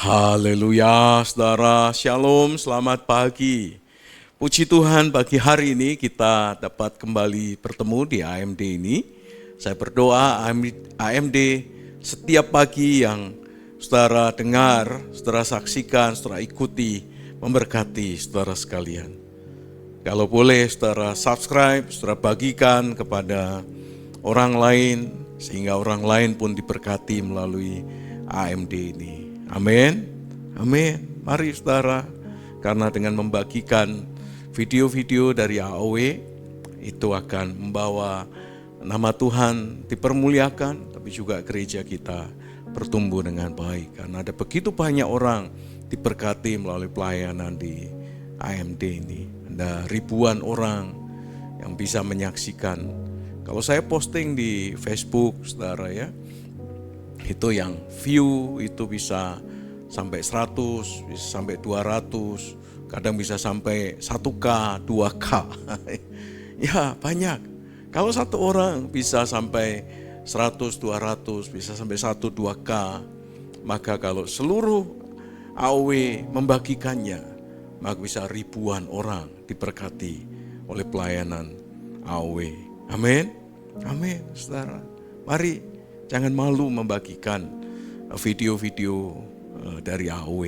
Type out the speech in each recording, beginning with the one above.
Haleluya, saudara. Shalom, selamat pagi. Puji Tuhan, pagi hari ini kita dapat kembali bertemu di AMD ini. Saya berdoa AMD setiap pagi yang saudara dengar, saudara saksikan, saudara ikuti, memberkati saudara sekalian. Kalau boleh saudara subscribe, saudara bagikan kepada orang lain, sehingga orang lain pun diberkati melalui AMD ini. Amin, amin. Mari saudara, karena dengan membagikan video-video dari AOW, itu akan membawa nama Tuhan dipermuliakan, tapi juga gereja kita bertumbuh dengan baik. Karena ada begitu banyak orang diberkati melalui pelayanan di AMD ini. Ada ribuan orang yang bisa menyaksikan. Kalau saya posting di Facebook, saudara ya, itu yang view itu bisa sampai 100, bisa sampai 200, kadang bisa sampai 1K, 2K. Ya banyak. Kalau satu orang bisa sampai 100, 200, bisa sampai 1, 2K, maka kalau seluruh AOW membagikannya, maka bisa ribuan orang diberkati oleh pelayanan AOW. Amin, amin saudara. Mari jangan malu membagikan video-video dari AOW.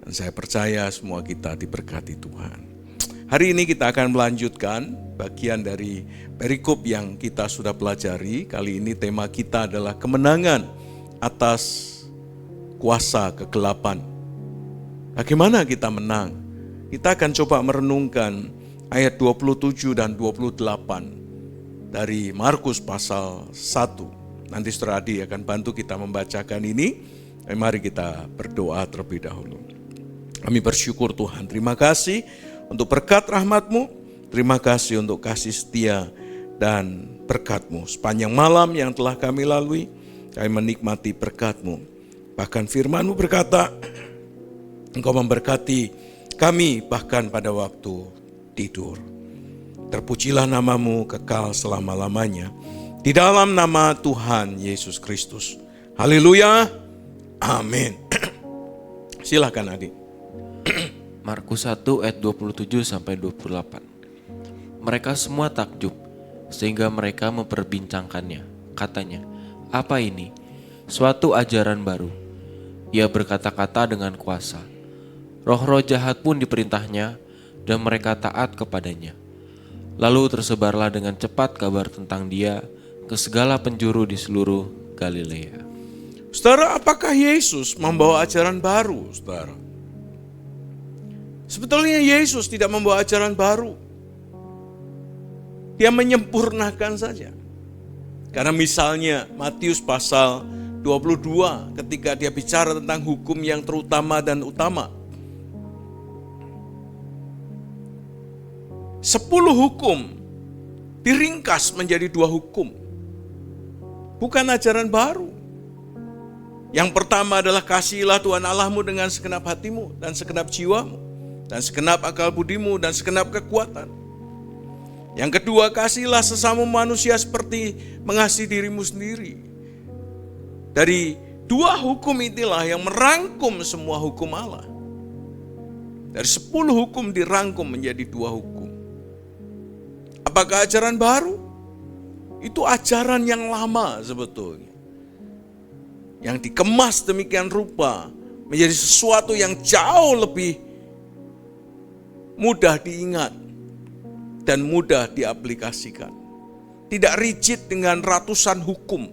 Dan saya percaya semua kita diberkati Tuhan. Hari ini kita akan melanjutkan bagian dari perikop yang kita sudah pelajari. Kali ini tema kita adalah kemenangan atas kuasa kegelapan. Bagaimana kita menang? Kita akan coba merenungkan ayat 27 dan 28 dari Markus pasal 1. Nanti Saudara Adi akan bantu kita membacakan ini. Mari kita berdoa terlebih dahulu. Kami bersyukur Tuhan, terima kasih untuk berkat rahmat-Mu, terima kasih untuk kasih setia dan berkat-Mu. Sepanjang malam yang telah kami lalui, kami menikmati berkat-Mu. Bahkan firman-Mu berkata, Engkau memberkati kami bahkan pada waktu tidur. Terpujilah nama-Mu kekal selama-lamanya. Di dalam nama Tuhan Yesus Kristus. Haleluya. Amin. Silakan Adi. Markus 1 ayat 27 sampai 28. Mereka semua takjub sehingga mereka memperbincangkannya. Katanya, "Apa ini? Suatu ajaran baru. Ia berkata-kata dengan kuasa. Roh-roh jahat pun diperintahnya dan mereka taat kepadanya." Lalu tersebarlah dengan cepat kabar tentang dia ke segala penjuru di seluruh Galilea. Saudara, apakah Yesus membawa ajaran baru, saudara? Sebetulnya Yesus tidak membawa ajaran baru. Dia menyempurnakan saja. Karena misalnya Matius pasal 22 ketika dia bicara tentang hukum yang terutama dan utama. 10 hukum diringkas menjadi 2 hukum. Bukan ajaran baru. Yang pertama adalah kasihilah Tuhan Allahmu dengan segenap hatimu dan segenap jiwamu dan segenap akal budimu dan segenap kekuatan. Yang kedua, kasihilah sesama manusia seperti mengasihi dirimu sendiri. Dari 2 hukum inilah yang merangkum semua hukum Allah. Dari 10 hukum dirangkum menjadi 2 hukum. Apakah ajaran baru? Itu ajaran yang lama sebetulnya. Yang dikemas demikian rupa menjadi sesuatu yang jauh lebih mudah diingat dan mudah diaplikasikan. Tidak rigid dengan ratusan hukum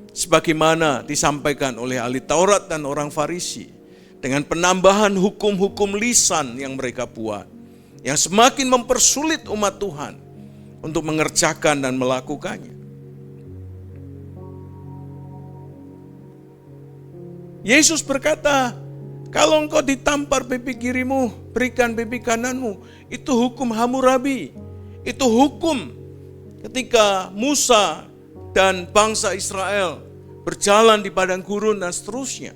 sebagaimana disampaikan oleh ahli Taurat dan orang Farisi, dengan penambahan hukum-hukum lisan yang mereka buat, yang semakin mempersulit umat Tuhan untuk mengerjakan dan melakukannya. Yesus berkata, kalau engkau ditampar pipi kirimu, berikan pipi kananmu. Itu hukum Hammurabi. Itu hukum ketika Musa dan bangsa Israel berjalan di padang gurun dan seterusnya.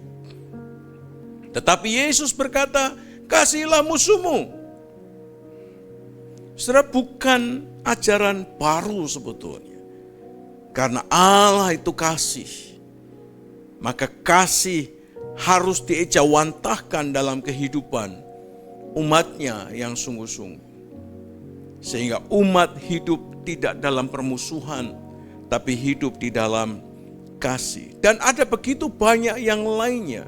Tetapi Yesus berkata, kasihilah musuhmu. Saudara, bukan ajaran baru sebetulnya. Karena Allah itu kasih. Maka kasih harus diejawantahkan dalam kehidupan umatnya yang sungguh-sungguh. Sehingga umat hidup tidak dalam permusuhan, tapi hidup di dalam kasih. Dan ada begitu banyak yang lainnya,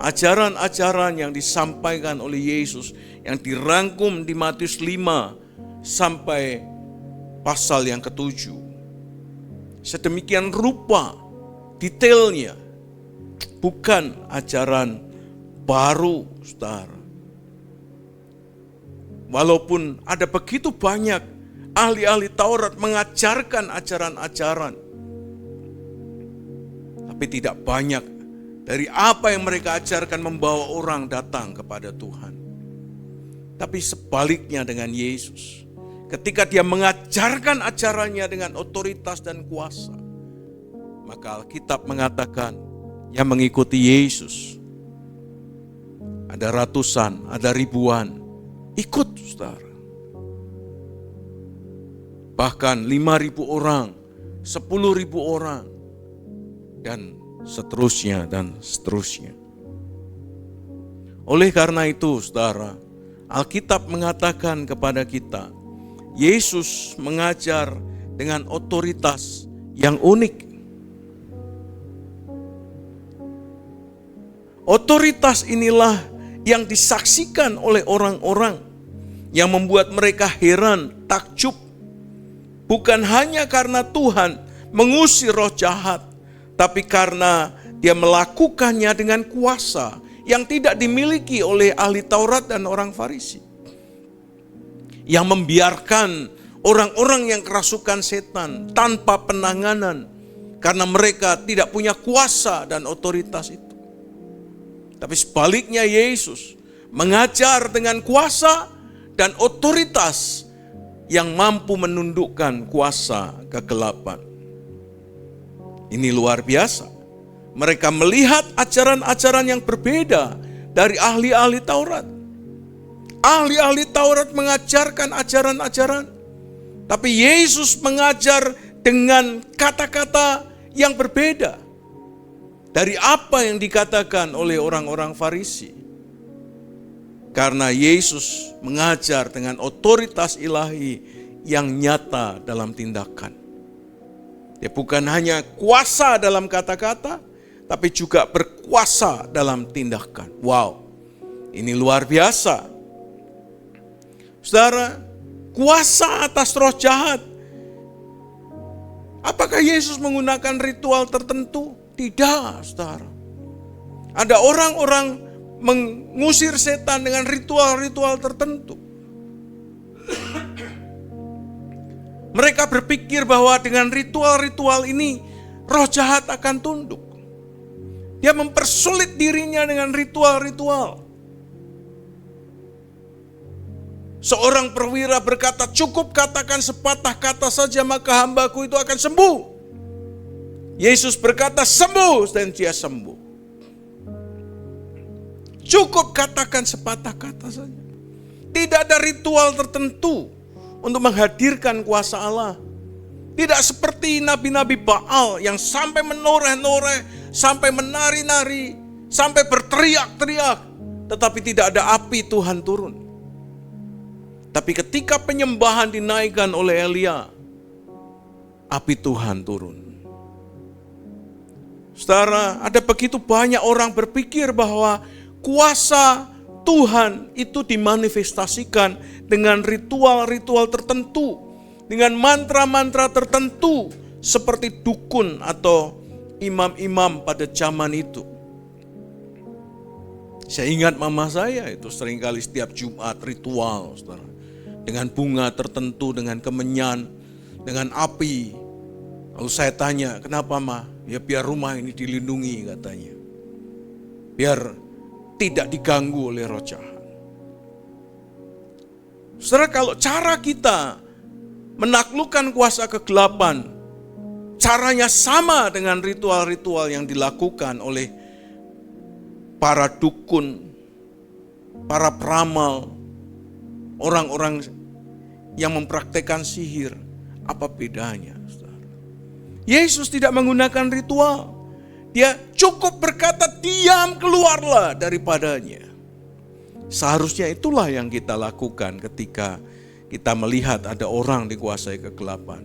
ajaran-ajaran yang disampaikan oleh Yesus, yang dirangkum di Matius 5 sampai pasal yang ke-7. Sedemikian rupa detailnya, bukan ajaran baru, saudara. Walaupun ada begitu banyak ahli-ahli Taurat mengajarkan ajaran-ajaran, tapi tidak banyak dari apa yang mereka ajarkan membawa orang datang kepada Tuhan. Tapi sebaliknya dengan Yesus, ketika dia mengajarkan ajarannya dengan otoritas dan kuasa, maka Alkitab mengatakan yang mengikuti Yesus ada ratusan, ada ribuan ikut, saudara. Bahkan 5.000 orang, 10.000 orang, dan seterusnya dan seterusnya. Oleh karena itu, saudara, Alkitab mengatakan kepada kita, Yesus mengajar dengan otoritas yang unik. Otoritas inilah yang disaksikan oleh orang-orang, yang membuat mereka heran, takjub. Bukan hanya karena Tuhan mengusir roh jahat, tapi karena dia melakukannya dengan kuasa yang tidak dimiliki oleh ahli Taurat dan orang Farisi. Yang membiarkan orang-orang yang kerasukan setan tanpa penanganan, karena mereka tidak punya kuasa dan otoritas itu. Tapi sebaliknya Yesus mengajar dengan kuasa dan otoritas yang mampu menundukkan kuasa kegelapan. Ini luar biasa. Mereka melihat ajaran-ajaran yang berbeda dari ahli-ahli Taurat. Ahli-ahli Taurat mengajarkan ajaran-ajaran, tapi Yesus mengajar dengan kata-kata yang berbeda dari apa yang dikatakan oleh orang-orang Farisi. Karena Yesus mengajar dengan otoritas ilahi yang nyata dalam tindakan. Dia bukan hanya kuasa dalam kata-kata, tapi juga berkuasa dalam tindakan. Wow, ini luar biasa. Saudara, kuasa atas roh jahat. Apakah Yesus menggunakan ritual tertentu? Tidak, saudara. Ada orang-orang mengusir setan dengan ritual-ritual tertentu. Mereka berpikir bahwa dengan ritual-ritual ini roh jahat akan tunduk. Dia mempersulit dirinya dengan ritual-ritual. Seorang perwira berkata, cukup katakan sepatah kata saja maka hambaku itu akan sembuh. Yesus berkata sembuh dan dia sembuh. Cukup katakan sepatah kata saja. Tidak ada ritual tertentu untuk menghadirkan kuasa Allah. Tidak seperti nabi-nabi Baal yang sampai menoreh-noreh, sampai menari-nari, sampai berteriak-teriak, tetapi tidak ada api Tuhan turun. Tapi ketika penyembahan dinaikkan oleh Elia, api Tuhan turun. Saudara, ada begitu banyak orang berpikir bahwa kuasa Tuhan itu dimanifestasikan dengan ritual-ritual tertentu, dengan mantra-mantra tertentu seperti dukun atau imam-imam pada zaman itu. Saya ingat mama saya itu seringkali setiap Jumat ritual, saudara, dengan bunga tertentu, dengan kemenyan, dengan api. Lalu saya tanya, kenapa ma? Ya biar rumah ini dilindungi katanya. Biar tidak diganggu oleh roh jahat. Saudara, kalau cara kita menaklukkan kuasa kegelapan, caranya sama dengan ritual-ritual yang dilakukan oleh para dukun, para peramal, orang-orang yang mempraktekkan sihir. Apa bedanya, saudara? Yesus tidak menggunakan ritual. Dia cukup berkata, diam, keluarlah daripadanya. Seharusnya itulah yang kita lakukan ketika kita melihat ada orang dikuasai kegelapan.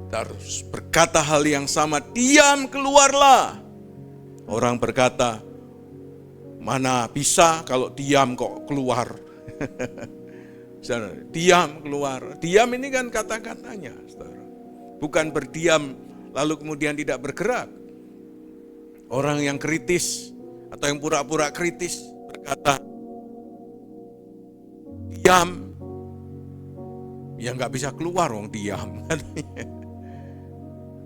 Kita harus berkata hal yang sama, diam, keluarlah. Orang berkata, mana bisa kalau diam kok keluar. Diam, keluar. Diam ini kan kata-katanya, saudara. Bukan berdiam lalu kemudian tidak bergerak. Orang yang kritis atau yang pura-pura kritis berkata, diam. Ya nggak bisa keluar wong diam.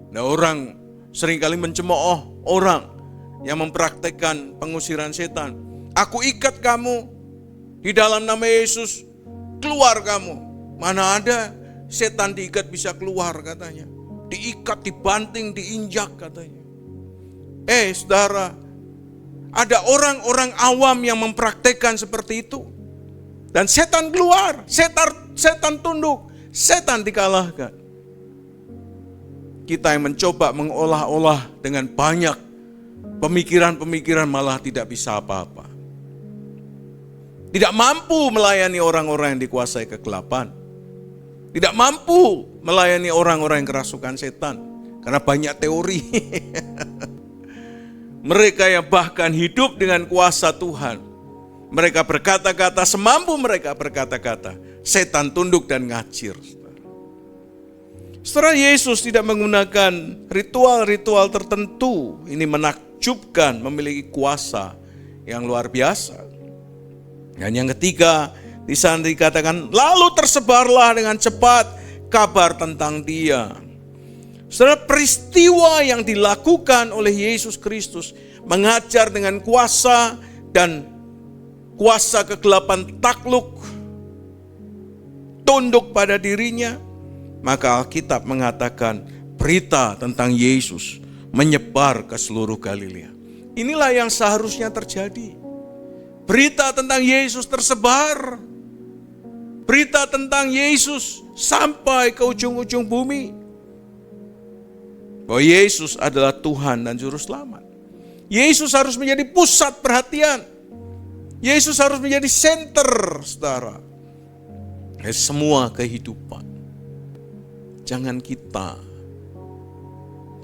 Nah, orang seringkali mencemooh orang yang mempraktekkan pengusiran setan. Aku ikat kamu di dalam nama Yesus, keluar kamu. Mana ada setan diikat bisa keluar katanya. Diikat, dibanting, diinjak katanya. Saudara, ada orang-orang awam yang mempraktekkan seperti itu. Dan setan keluar, setan tunduk, setan dikalahkan. Kita yang mencoba mengolah-olah dengan banyak pemikiran-pemikiran malah tidak bisa apa-apa. Tidak mampu melayani orang-orang yang dikuasai kegelapan. Tidak mampu melayani orang-orang yang kerasukan setan. Karena banyak teori. Mereka yang bahkan hidup dengan kuasa Tuhan. Mereka berkata-kata semampu mereka berkata-kata. Setan tunduk dan ngacir. Setelah Yesus tidak menggunakan ritual-ritual tertentu. Ini menakjubkan, memiliki kuasa yang luar biasa. Dan yang ketiga, di sana dikatakan, lalu tersebarlah dengan cepat kabar tentang Dia. Saudara, peristiwa yang dilakukan oleh Yesus Kristus mengajar dengan kuasa dan kuasa kegelapan takluk, tunduk pada dirinya. Maka Alkitab mengatakan berita tentang Yesus menyebar ke seluruh Galilea. Inilah yang seharusnya terjadi. Berita tentang Yesus tersebar. Berita tentang Yesus sampai ke ujung-ujung bumi. Bahwa Yesus adalah Tuhan dan Juru Selamat. Yesus harus menjadi pusat perhatian. Yesus harus menjadi center, saudara. Semua kehidupan. Jangan kita.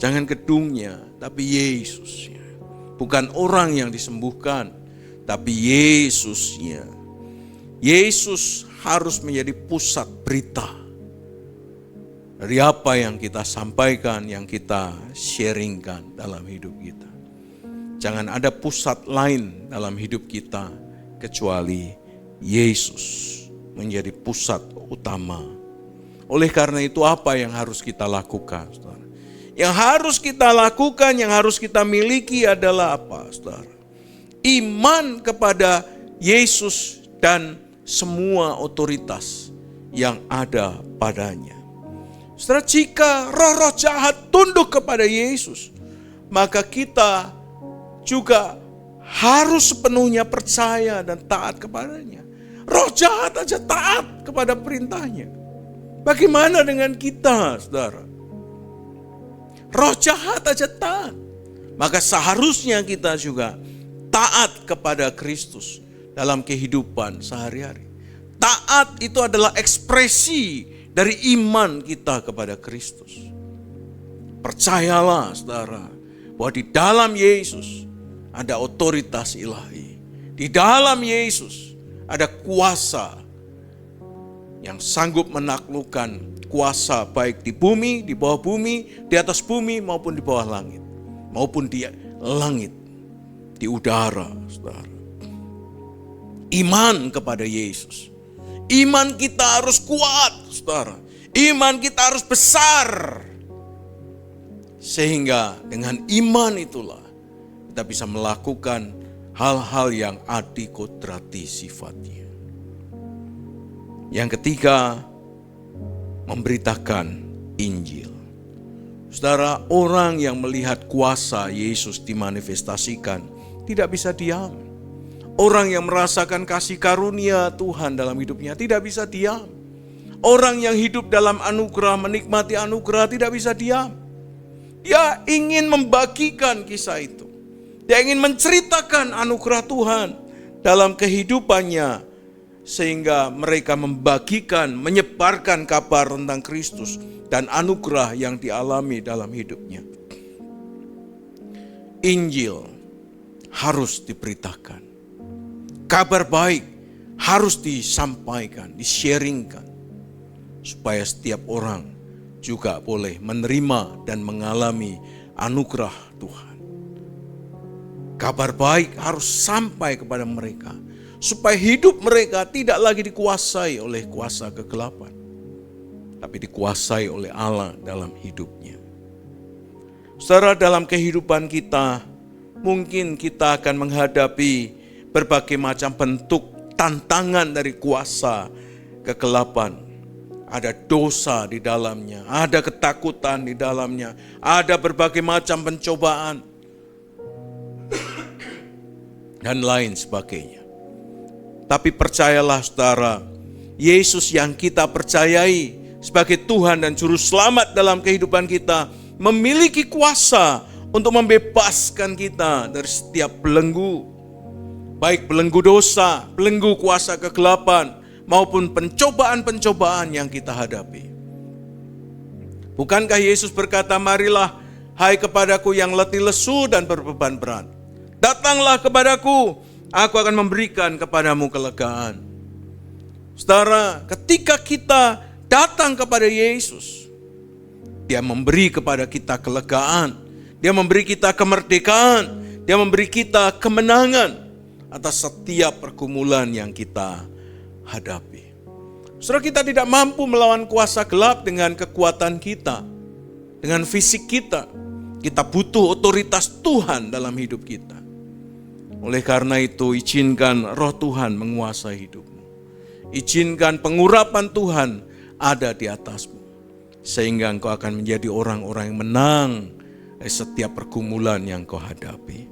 Jangan gedungnya, tapi Yesusnya. Bukan orang yang disembuhkan, tapi Yesusnya. Yesus harus menjadi pusat berita. Dari apa yang kita sampaikan, yang kita sharingkan dalam hidup kita. Jangan ada pusat lain dalam hidup kita kecuali Yesus menjadi pusat utama. Oleh karena itu apa yang harus kita lakukan, saudara? Yang harus kita lakukan, yang harus kita miliki adalah apa, saudara? Iman kepada Yesus dan semua otoritas yang ada padanya. Saudara, jika roh-roh jahat tunduk kepada Yesus, maka kita juga harus sepenuhnya percaya dan taat kepadanya. Roh jahat aja taat kepada perintahnya. Bagaimana dengan kita, saudara? Roh jahat aja taat. Maka seharusnya kita juga taat kepada Kristus dalam kehidupan sehari-hari. Taat itu adalah ekspresi dari iman kita kepada Kristus. Percayalah, saudara, bahwa di dalam Yesus ada otoritas ilahi. Di dalam Yesus ada kuasa yang sanggup menaklukkan kuasa baik di bumi, di bawah bumi, di atas bumi maupun di bawah langit. Maupun di langit, di udara, saudara. Iman kepada Yesus. Iman kita harus kuat, saudara. Iman kita harus besar. Sehingga dengan iman itulah kita bisa melakukan hal-hal yang adikodrati sifatnya. Yang ketiga, memberitakan Injil. Saudara, orang yang melihat kuasa Yesus dimanifestasikan tidak bisa diam. Orang yang merasakan kasih karunia Tuhan dalam hidupnya tidak bisa diam. Orang yang hidup dalam anugerah, menikmati anugerah tidak bisa diam. Dia ingin membagikan kisah itu. Dia ingin menceritakan anugerah Tuhan dalam kehidupannya, sehingga mereka membagikan, menyebarkan kabar tentang Kristus dan anugerah yang dialami dalam hidupnya. Injil harus diberitakan. Kabar baik harus disampaikan, di-sharingkan, supaya setiap orang juga boleh menerima dan mengalami anugerah Tuhan. Kabar baik harus sampai kepada mereka, supaya hidup mereka tidak lagi dikuasai oleh kuasa kegelapan, tapi dikuasai oleh Allah dalam hidupnya. Saudara, dalam kehidupan kita, mungkin kita akan menghadapi berbagai macam bentuk tantangan dari kuasa kegelapan. Ada dosa di dalamnya, ada ketakutan di dalamnya, ada berbagai macam pencobaan, dan lain sebagainya. Tapi percayalah saudara, Yesus yang kita percayai sebagai Tuhan dan Juru Selamat dalam kehidupan kita memiliki kuasa untuk membebaskan kita dari setiap belenggu, baik belenggu dosa, belenggu kuasa kegelapan, maupun pencobaan-pencobaan yang kita hadapi. Bukankah Yesus berkata, marilah hai kepadaku yang letih lesu dan berbeban berat, datanglah kepadaku, aku akan memberikan kepadamu kelegaan. Saudara, ketika kita datang kepada Yesus, Dia memberi kepada kita kelegaan, Dia memberi kita kemerdekaan, Dia memberi kita kemenangan atas setiap pergumulan yang kita hadapi. Saudara, kita tidak mampu melawan kuasa gelap dengan kekuatan kita, dengan fisik kita. Kita butuh otoritas Tuhan dalam hidup kita. Oleh karena itu, izinkan Roh Tuhan menguasai hidupmu. Izinkan pengurapan Tuhan ada di atasmu, sehingga engkau akan menjadi orang-orang yang menang dari setiap pergumulan yang kau hadapi.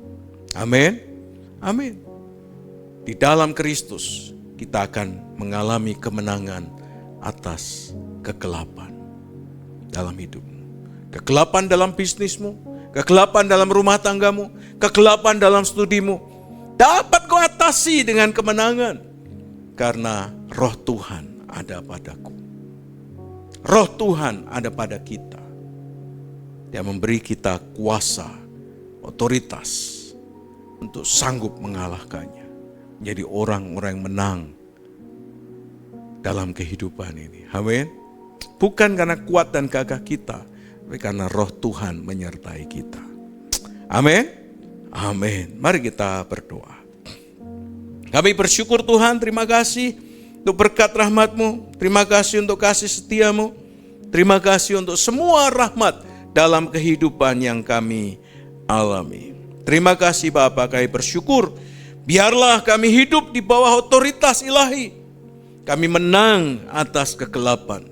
Amin. Amin. Di dalam Kristus kita akan mengalami kemenangan atas kegelapan dalam hidupmu. Kegelapan dalam bisnismu, kegelapan dalam rumah tanggamu, kegelapan dalam studimu, dapat kau atasi dengan kemenangan, karena Roh Tuhan ada padaku. Roh Tuhan ada pada kita. Dia memberi kita kuasa, otoritas untuk sanggup mengalahkannya. Menjadi orang-orang yang menang dalam kehidupan ini. Amin. Bukan karena kuat dan gagah kita, tapi karena Roh Tuhan menyertai kita. Amin. Amin. Mari kita berdoa. Kami bersyukur Tuhan, terima kasih untuk berkat rahmat-Mu. Terima kasih untuk kasih setia-Mu. Terima kasih untuk semua rahmat dalam kehidupan yang kami alami. Terima kasih Bapa, kami bersyukur. Biarlah kami hidup di bawah otoritas ilahi. Kami menang atas kegelapan.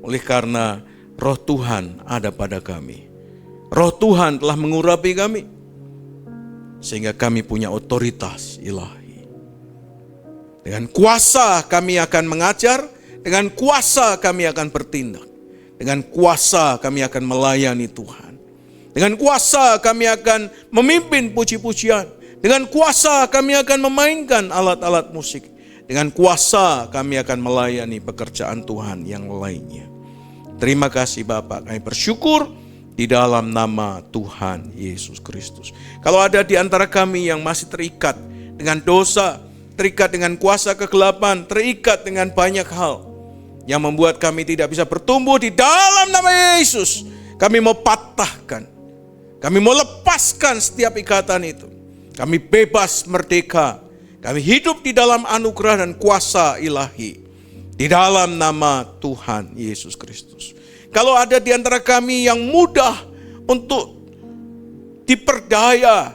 Oleh karena Roh Tuhan ada pada kami. Roh Tuhan telah mengurapi kami, sehingga kami punya otoritas ilahi. Dengan kuasa kami akan mengajar, dengan kuasa kami akan bertindak, dengan kuasa kami akan melayani Tuhan, dengan kuasa kami akan memimpin puji-pujian, dengan kuasa kami akan memainkan alat-alat musik, dengan kuasa kami akan melayani pekerjaan Tuhan yang lainnya. Terima kasih Bapak, kami bersyukur di dalam nama Tuhan Yesus Kristus. Kalau ada di antara kami yang masih terikat dengan dosa, terikat dengan kuasa kegelapan, terikat dengan banyak hal yang membuat kami tidak bisa bertumbuh di dalam nama Yesus, kami mau patahkan, kami mau lepaskan setiap ikatan itu. Kami bebas merdeka, kami hidup di dalam anugerah dan kuasa ilahi di dalam nama Tuhan Yesus Kristus. Kalau ada di antara kami yang mudah untuk diperdaya,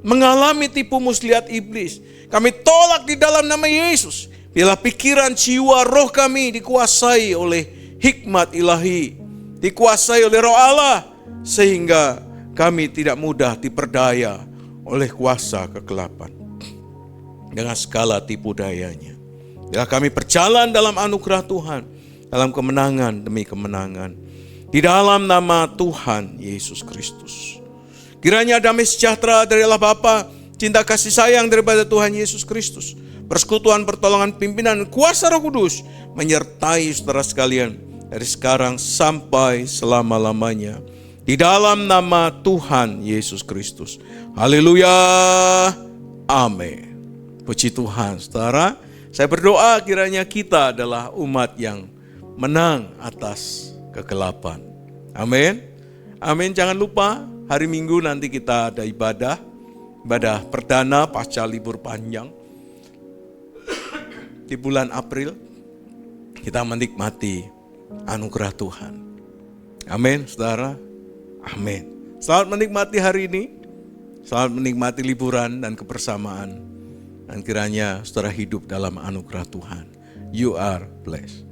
mengalami tipu muslihat iblis, kami tolak di dalam nama Yesus. Bila pikiran, jiwa, roh kami dikuasai oleh hikmat ilahi, dikuasai oleh Roh Allah, sehingga kami tidak mudah diperdaya oleh kuasa kegelapan dengan segala tipu dayanya. Bila kami berjalan dalam anugerah Tuhan, dalam kemenangan demi kemenangan, Di dalam nama Tuhan Yesus Kristus. Kiranya damai sejahtera dari Allah Bapa, cinta kasih sayang daripada Tuhan Yesus Kristus, persekutuan, pertolongan, pimpinan, kuasa Roh Kudus menyertai saudara sekalian dari sekarang sampai selama-lamanya. Di dalam nama Tuhan Yesus Kristus. Haleluya. Amin. Puji Tuhan, saudara. Saya berdoa kiranya kita adalah umat yang menang atas kegelapan. Amin. Amin. Jangan lupa hari Minggu nanti kita ada ibadah perdana pasca libur panjang. Di bulan April kita menikmati anugerah Tuhan. Amin, saudara. Amin. Selamat menikmati hari ini. Selamat menikmati liburan dan kebersamaan. Dan kiranya saudara hidup dalam anugerah Tuhan. You are blessed.